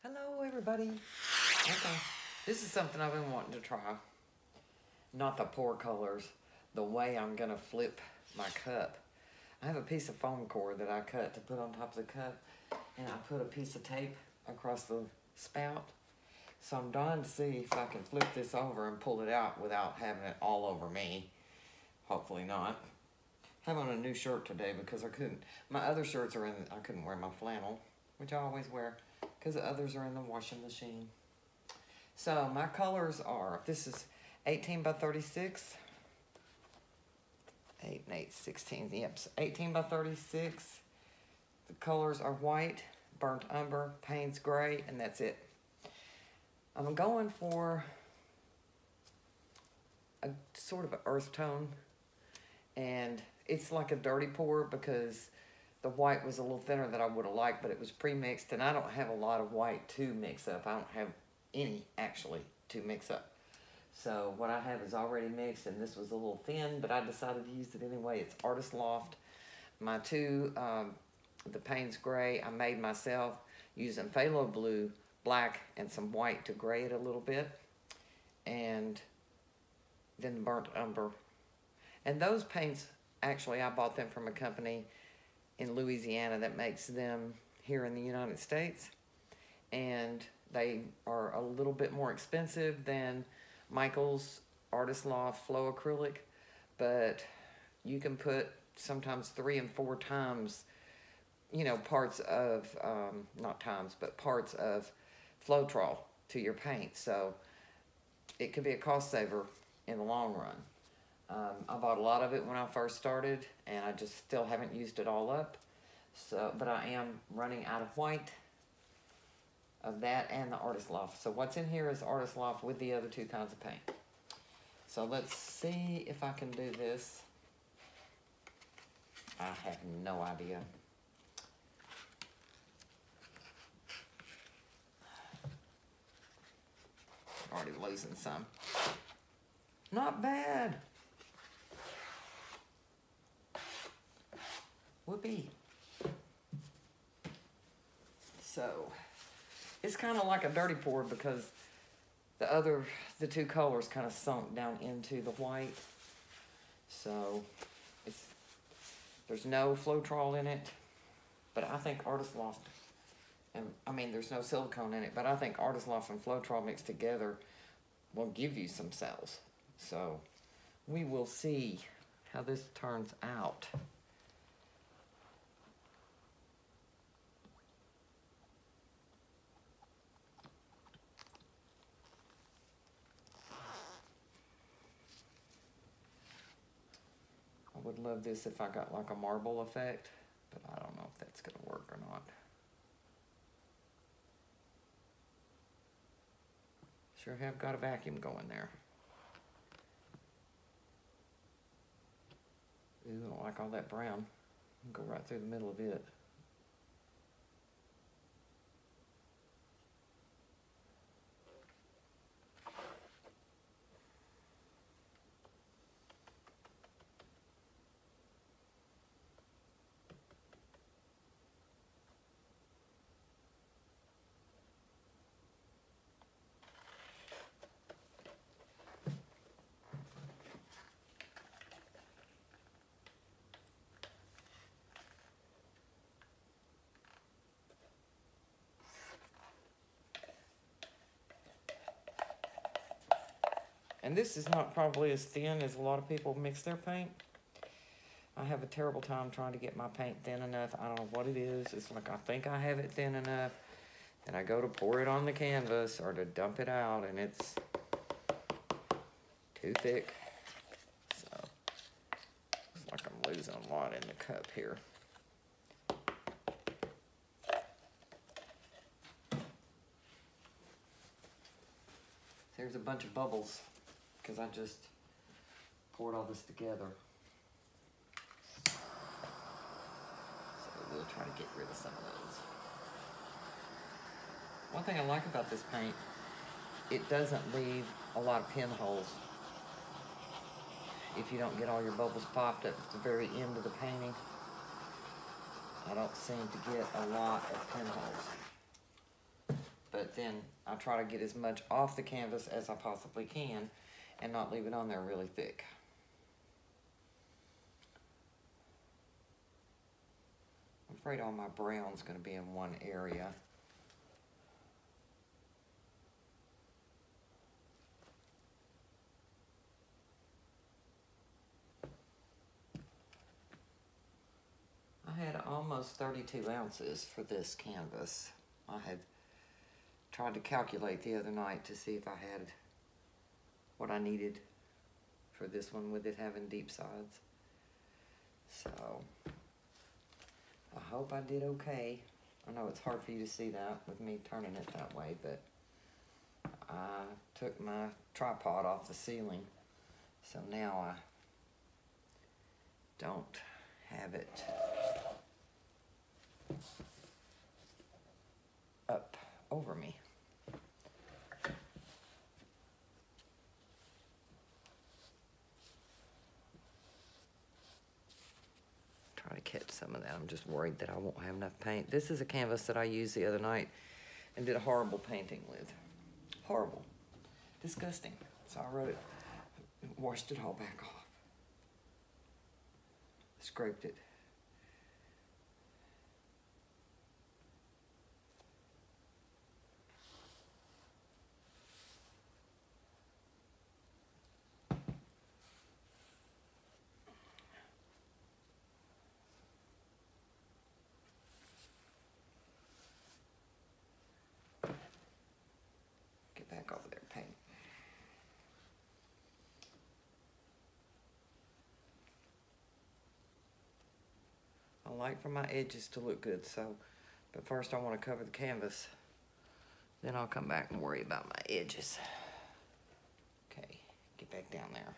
Hello everybody. Okay, this is something I've been wanting to try. Not the pour colors, the way I'm gonna flip my cup. I have a piece of foam core that I cut to put on top of the cup, and I put a piece of tape across the spout. So I'm dying to see if I can flip this over and pull it out without having it all over me. Hopefully not. I have on a new shirt today because I couldn't. My other shirts are in, I couldn't wear my flannel, which I always wear, because the others are in the washing machine. So my colors are, this is 18 by 36. 8 and 8, 16, yep, 18 by 36. The colors are white, burnt umber, Payne's gray, and that's it. I'm going for a sort of an earth tone, and it's like a dirty pour because the white was a little thinner than I would have liked, but it was pre-mixed, and I don't have a lot of white to mix up. I don't have any, actually, to mix up. So what I have is already mixed, and this was a little thin, but I decided to use it anyway. It's Artist Loft. My two, the Payne's Gray, I made myself using phthalo blue, black, and some white to gray it a little bit, and then the burnt umber. And those paints, actually, I bought them from a company in Louisiana that makes them here in the United States, and they are a little bit more expensive than Michael's Artist Loft Flow Acrylic, but you can put sometimes 3 and 4 times, you know, parts of, not times, but parts of Floetrol to your paint, so it could be a cost saver in the long run. I bought a lot of it when I first started, and I just still haven't used it all up. So, but I am running out of white of that and the Artist Loft. So what's in here is Artist Loft with the other 2 kinds of paint. So let's see if I can do this. I have no idea. Already losing some. Not bad. Whoopee. So, it's kind of like a dirty pour because the 2 colors kind of sunk down into the white. So, there's no Floetrol in it, but I think Artist Loft, and I mean there's no silicone in it, but I think Artist Loft and Floetrol mixed together will give you some cells. So, we will see how this turns out. I would love this if I got like a marble effect, but I don't know if that's going to work or not. Sure have got a vacuum going there. Ooh, I don't like all that brown. Go right through the middle of it. And this is not probably as thin as a lot of people mix their paint. I have a terrible time trying to get my paint thin enough. I don't know what it is. It's like I think I have it thin enough, and I go to pour it on the canvas or to dump it out, and it's too thick. So, looks like I'm losing a lot in the cup here. There's a bunch of bubbles because I just poured all this together. So we'll try to get rid of some of those. One thing I like about this paint, it doesn't leave a lot of pinholes if you don't get all your bubbles popped up at the very end of the painting. I don't seem to get a lot of pinholes. but then I try to get as much off the canvas as I possibly can and not leave it on there really thick. I'm afraid all my brown's going to be in one area. I had almost 32 ounces for this canvas. I had tried to calculate the other night to see if I had what I needed for this one with it having deep sides. So, I hope I did okay. I know it's hard for you to see that with me turning it that way, but I took my tripod off the ceiling, so now I don't have it up over me. Try to catch some of that. I'm just worried that I won't have enough paint. This is a canvas that I used the other night and did a horrible painting with. Horrible. Disgusting. So I wrote it, washed it all back off. Scraped it. Get back over there, paint. I like for my edges to look good, so, but first I want to cover the canvas. Then I'll come back and worry about my edges. Okay, get back down there.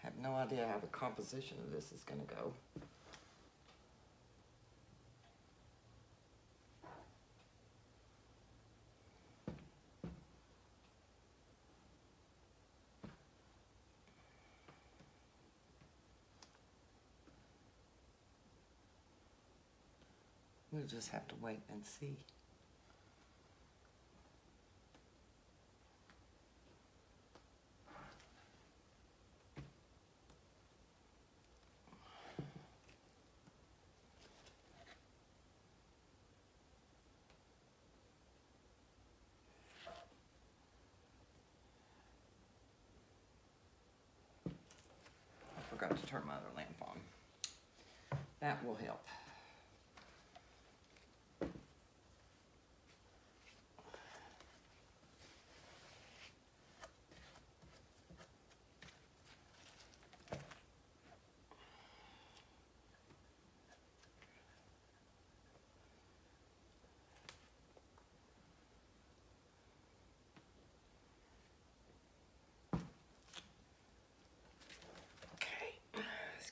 I have no idea how the composition of this is going to go. We'll just have to wait and see. I forgot to turn my other lamp on. That will help.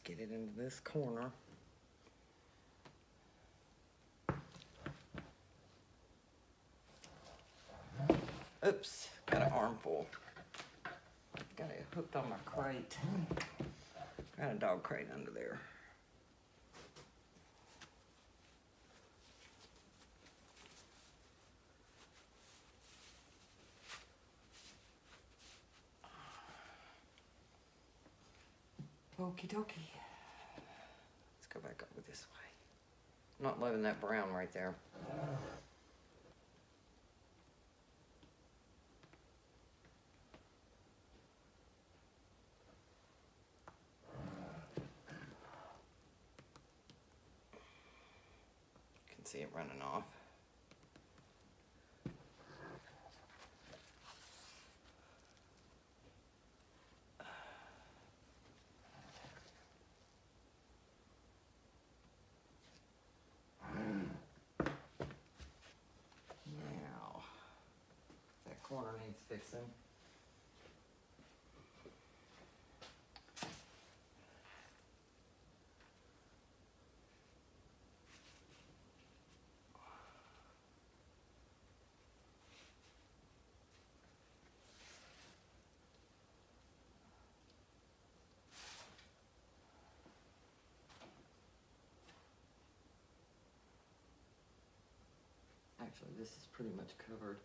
Get it into this corner. Oops, got an armful. Got it hooked on my crate. Got a dog crate under there. Okie dokie. Let's go back over this way. I'm not loving that brown right there. You can see it running off. Corner needs fixing. Actually, this is pretty much covered.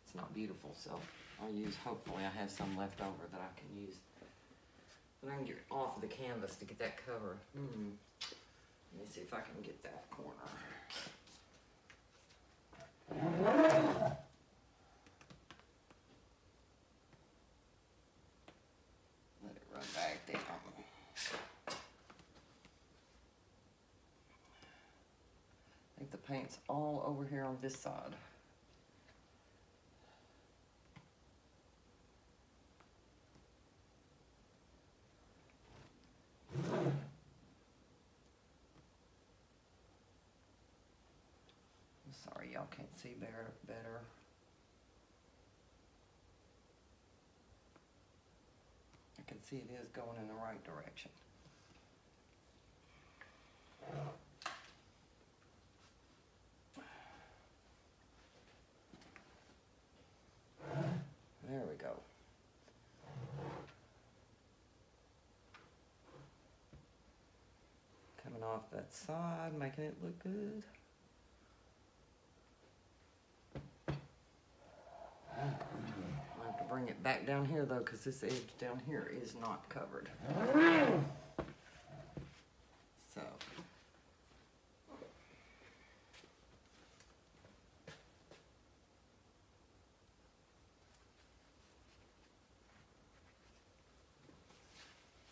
It's not beautiful, so I'll use, hopefully I have some left over that I can use. But I can get off of the canvas to get that covered. Let me see if I can get that corner. Let it run back down. I think the paint's all over here on this side. Sorry, y'all can't see better. I can see it is going in the right direction. There we go. Coming off that side, making it look good. I have to bring it back down here though, because this edge down here is not covered. So.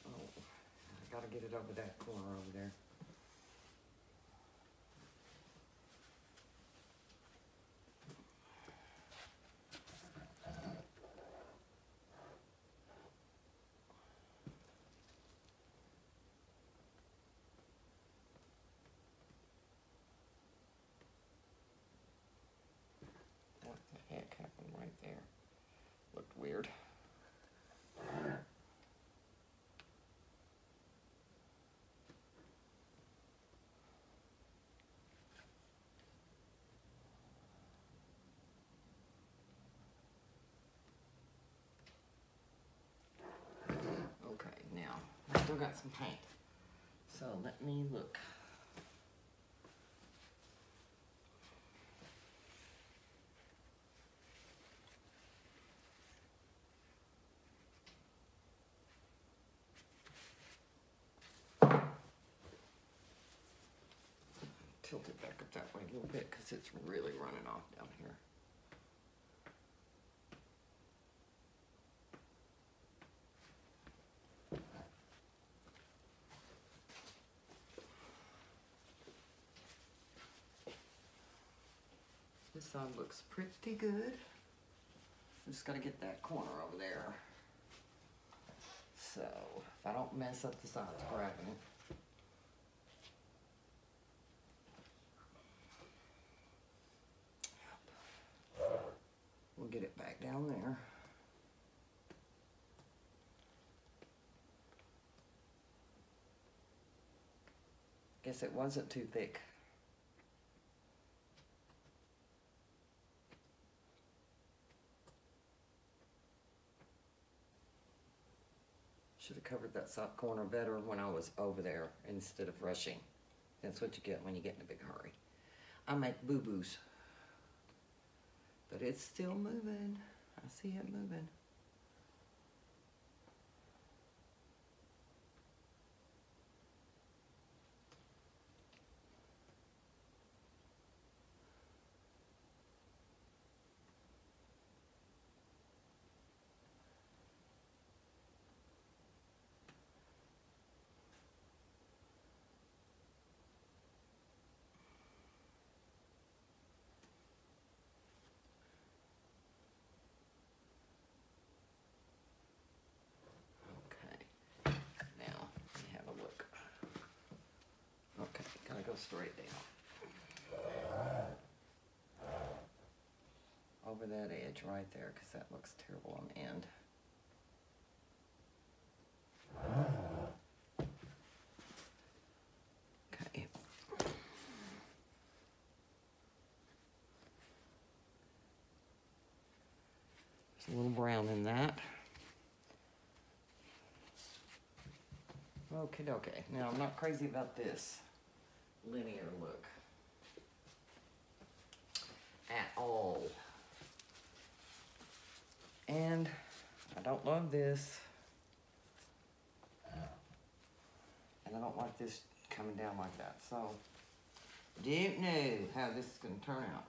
Oh, I gotta get it over that corner over there. Happened right there. Looked weird. Okay, now I still got some paint. So let me look. Tilt it back up that way a little bit because it's really running off down here. This side looks pretty good. I just got to get that corner over there. So if I don't mess up the sides grabbing it. We'll get it back down there. Guess it wasn't too thick. Should have covered that side corner better when I was over there instead of rushing. That's what you get when you get in a big hurry. I make boo-boos. But it's still moving. I see it moving. Go straight down over that edge right there because that looks terrible on the end. Okay. There's a little brown in that. Okay, okay. Now I'm not crazy about this linear look. at all. And I don't love this. And I don't like this coming down like that. So, don't know how this is going to turn out.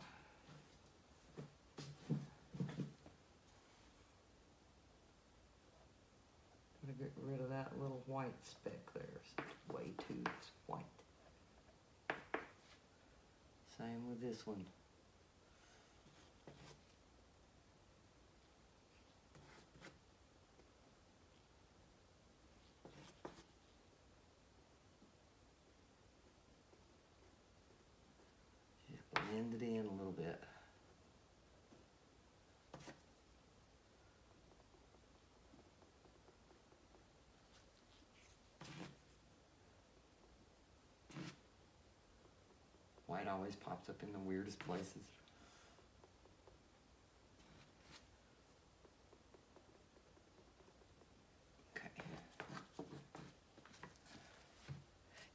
Gotta get rid of that little white speck there. It's way too white. Same with this one. Just blend it in a little bit. White always pops up in the weirdest places. Okay.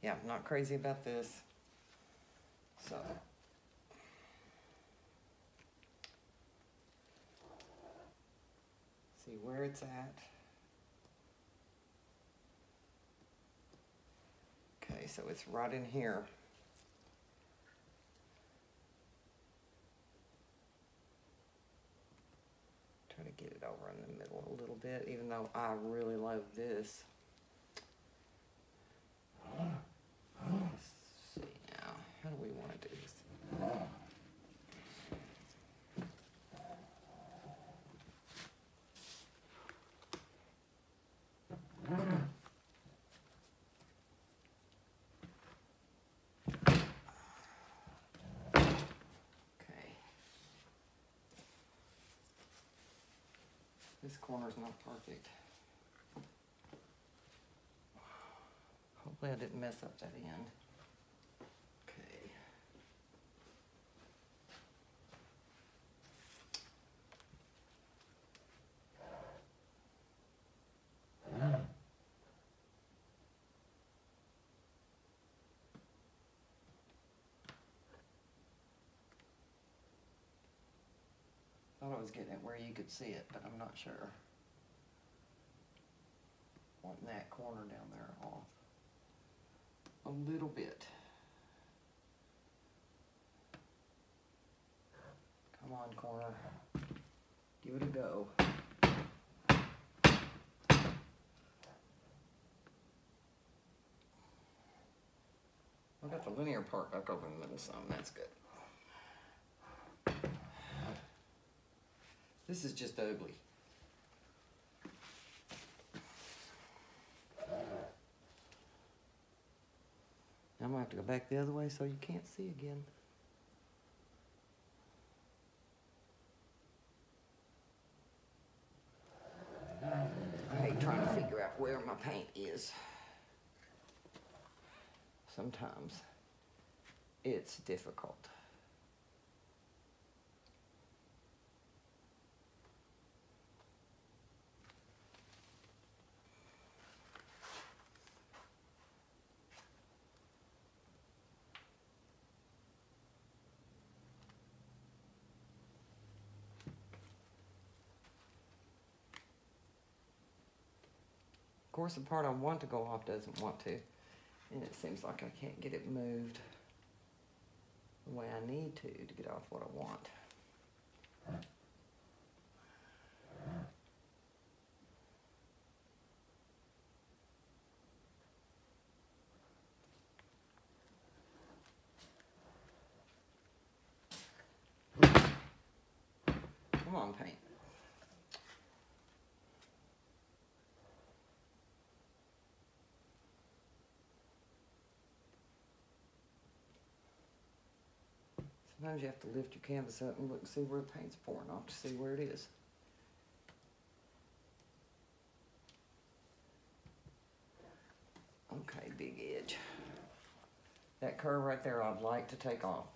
Yeah, I'm not crazy about this. So. See where it's at. Okay, so it's right in here. Try to get it over in the middle a little bit, even though I really love this. Let's see now, how do we want to do this? This corner's not perfect. Hopefully I didn't mess up that end. Okay. Thought I was getting it where you could see it, but I'm not sure. Wanting that corner down there off a little bit. Come on, corner. Give it a go. I got the linear part back over in the middle some. That's good. This is just ugly. I'm gonna have to go back the other way so you can't see again. I hate trying to figure out where my paint is. Sometimes it's difficult. Of course, the part I want to go off doesn't want to, and it seems like I can't get it moved the way I need to get off what I want. Come on, paint. Sometimes you have to lift your canvas up and look and see where the paint's pouring off to see where it is. Okay, big edge. That curve right there I'd like to take off.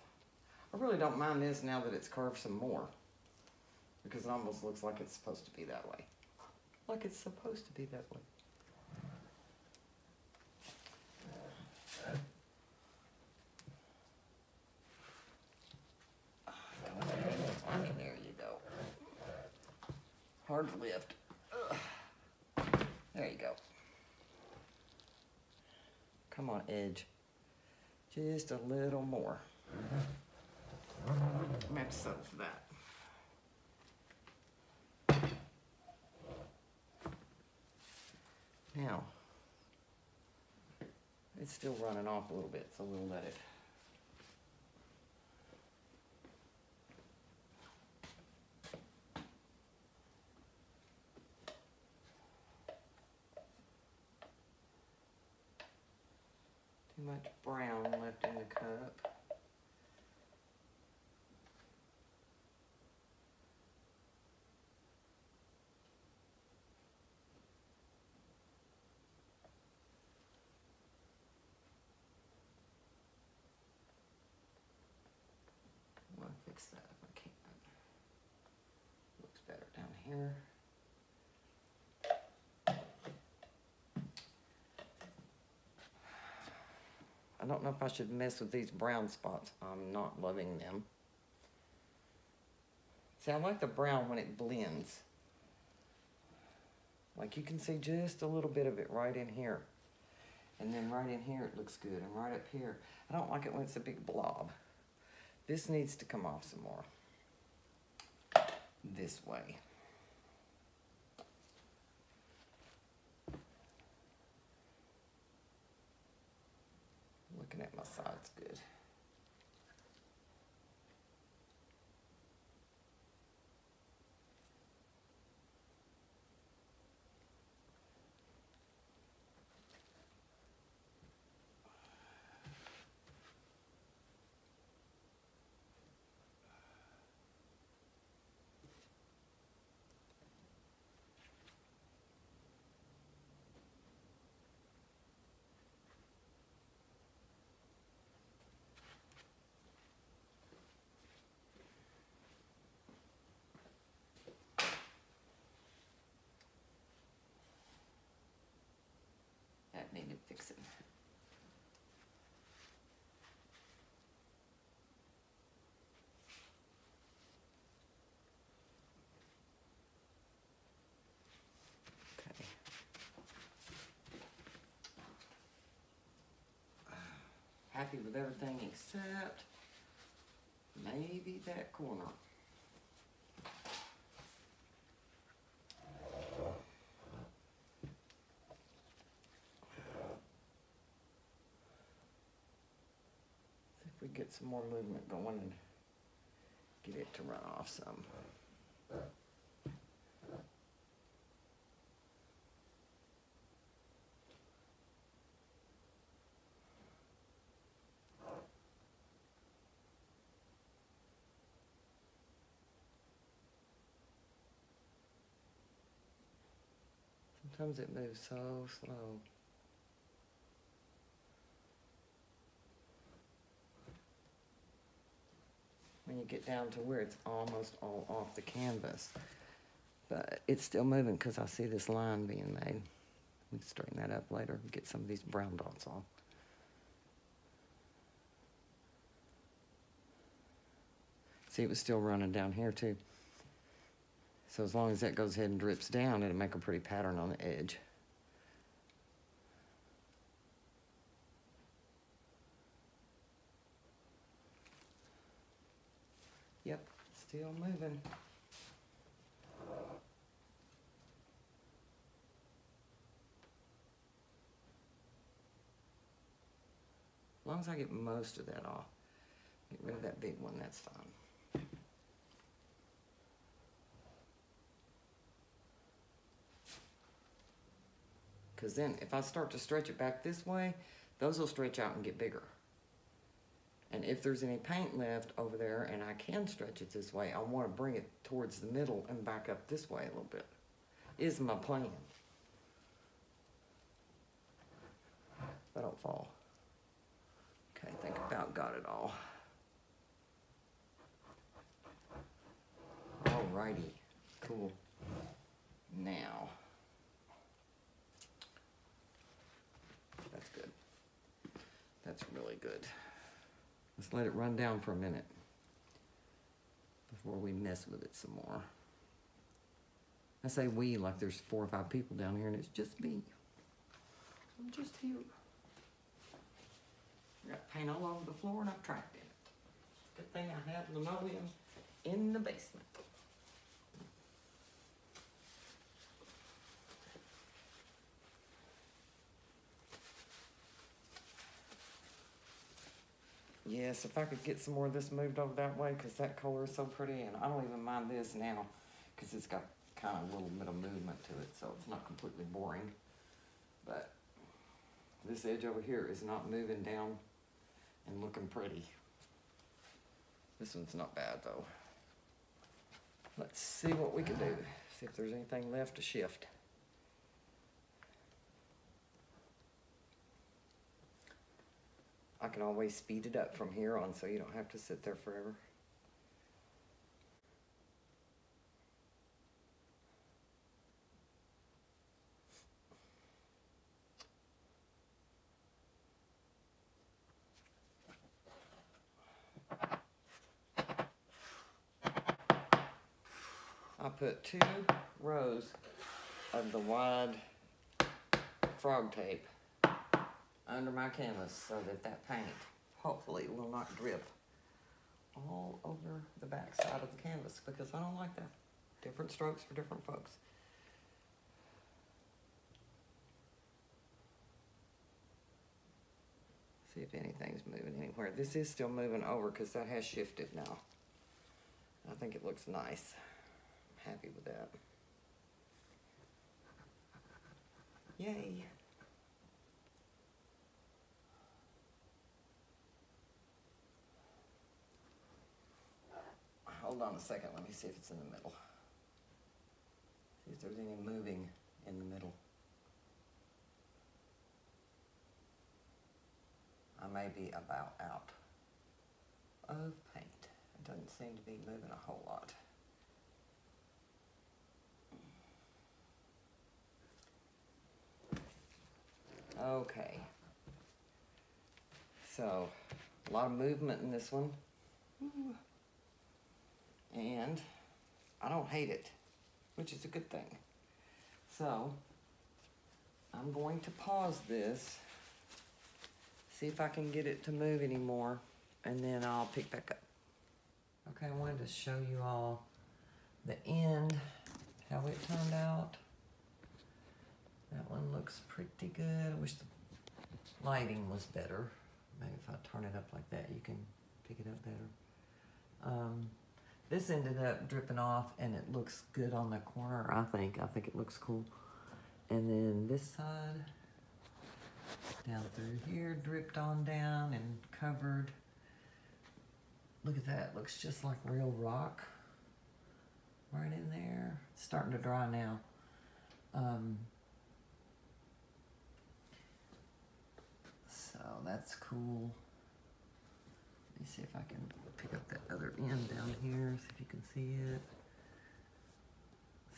I really don't mind this now that it's curved some more, because it almost looks like it's supposed to be that way. Like it's supposed to be that way. hard to lift. Ugh. There you go. Come on, edge. Just a little more. I'm gonna have to settle for that. Now, it's still running off a little bit, so we'll let it. Too much brown left in the cup. Fix that if I can. Looks better down here. I don't know if I should mess with these brown spots. I'm not loving them. See, I like the brown when it blends. Like you can see just a little bit of it right in here. And then right in here it looks good. And right up here. I don't like it when it's a big blob. This needs to come off some more. This way. Looking at my sides good. That needed fixing. Okay. Happy with everything except maybe that corner. Get some more movement going and get it to run off some. Sometimes it moves so slow. When you get down to where it's almost all off the canvas. But it's still moving because I see this line being made. We can straighten that up later and get some of these brown dots off. See, it was still running down here too. So as long as that goes ahead and drips down, it'll make a pretty pattern on the edge. Yep, still moving. As long as I get most of that off, get rid of that big one, that's fine. Because then if I start to stretch it back this way, those will stretch out and get bigger. And if there's any paint left over there and I can stretch it this way, I want to bring it towards the middle and back up this way a little bit. Is my plan. If I don't fall. Okay, I think about got it all. Alrighty, cool. Now, that's good. That's really good. Let's let it run down for a minute before we mess with it some more. I say we like there's 4 or 5 people down here and it's just me. I'm just here. I got paint all over the floor and I've trapped in it. Good thing I have linoleum in the basement. Yes, if I could get some more of this moved over that way, because that color is so pretty, and I don't even mind this now, because it's got kind of a little bit of movement to it, so it's not completely boring. But this edge over here is not moving down and looking pretty. This one's not bad though. Let's see what we can do. See if there's anything left to shift. I can always speed it up from here on so you don't have to sit there forever. I put 2 rows of the wide frog tape under my canvas so that that paint hopefully will not drip all over the back side of the canvas, because I don't like that. Different strokes for different folks. See if anything's moving anywhere. This is still moving over because that has shifted now. I think it looks nice. I'm happy with that. Yay. Hold on a second, let me see if it's in the middle. See if there's any moving in the middle. I may be about out of paint. It doesn't seem to be moving a whole lot. Okay. So, a lot of movement in this one. Ooh. And I don't hate it, which is a good thing. So, I'm going to pause this, see if I can get it to move anymore, and then I'll pick back up. Okay, I wanted to show you all the end, how it turned out. That one looks pretty good. I wish the lighting was better. Maybe if I turn it up like that, you can pick it up better. This ended up dripping off and it looks good on the corner, I think. I think it looks cool. And then this side, down through here, dripped on down and covered. Look at that, looks just like real rock. Right in there. It's starting to dry now. So that's cool. Let me see if I can pick up that other end down here, see if you can see it.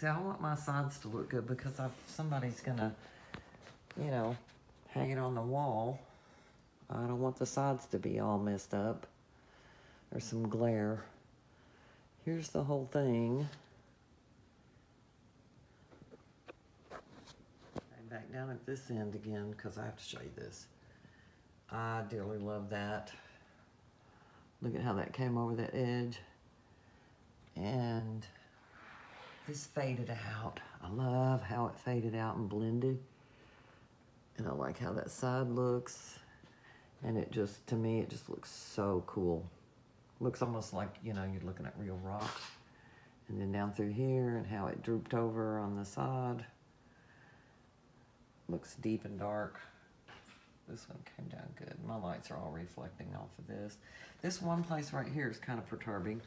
See, I want my sides to look good because somebody's gonna, you know, hang it on the wall. I don't want the sides to be all messed up. There's some glare. Here's the whole thing. And back down at this end again because I have to show you this. I dearly love that. Look at how that came over that edge. And this faded out. I love how it faded out and blended. And I like how that side looks. And it just, to me, it just looks so cool. Looks almost like, you know, you're looking at real rock. And then down through here and how it drooped over on the side. Looks deep and dark. This one came down good. My lights are all reflecting off of this. This one place right here is kind of perturbing.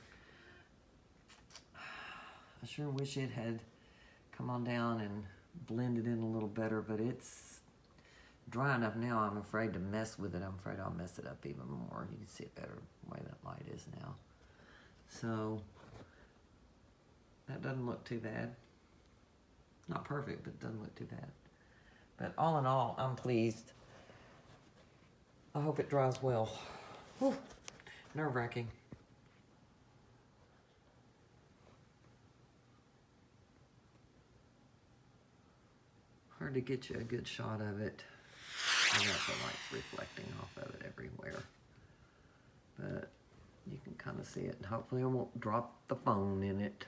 I sure wish it had come on down and blended in a little better, but it's dry enough now. I'm afraid to mess with it. I'm afraid I'll mess it up even more. You can see it better the way that light is now. So that doesn't look too bad. Not perfect, but it doesn't look too bad. But all in all, I'm pleased. I hope it dries well. Whew. Nerve-wracking. hard to get you a good shot of it. I got the lights reflecting off of it everywhere. But you can kind of see it, and hopefully I won't drop the phone in it.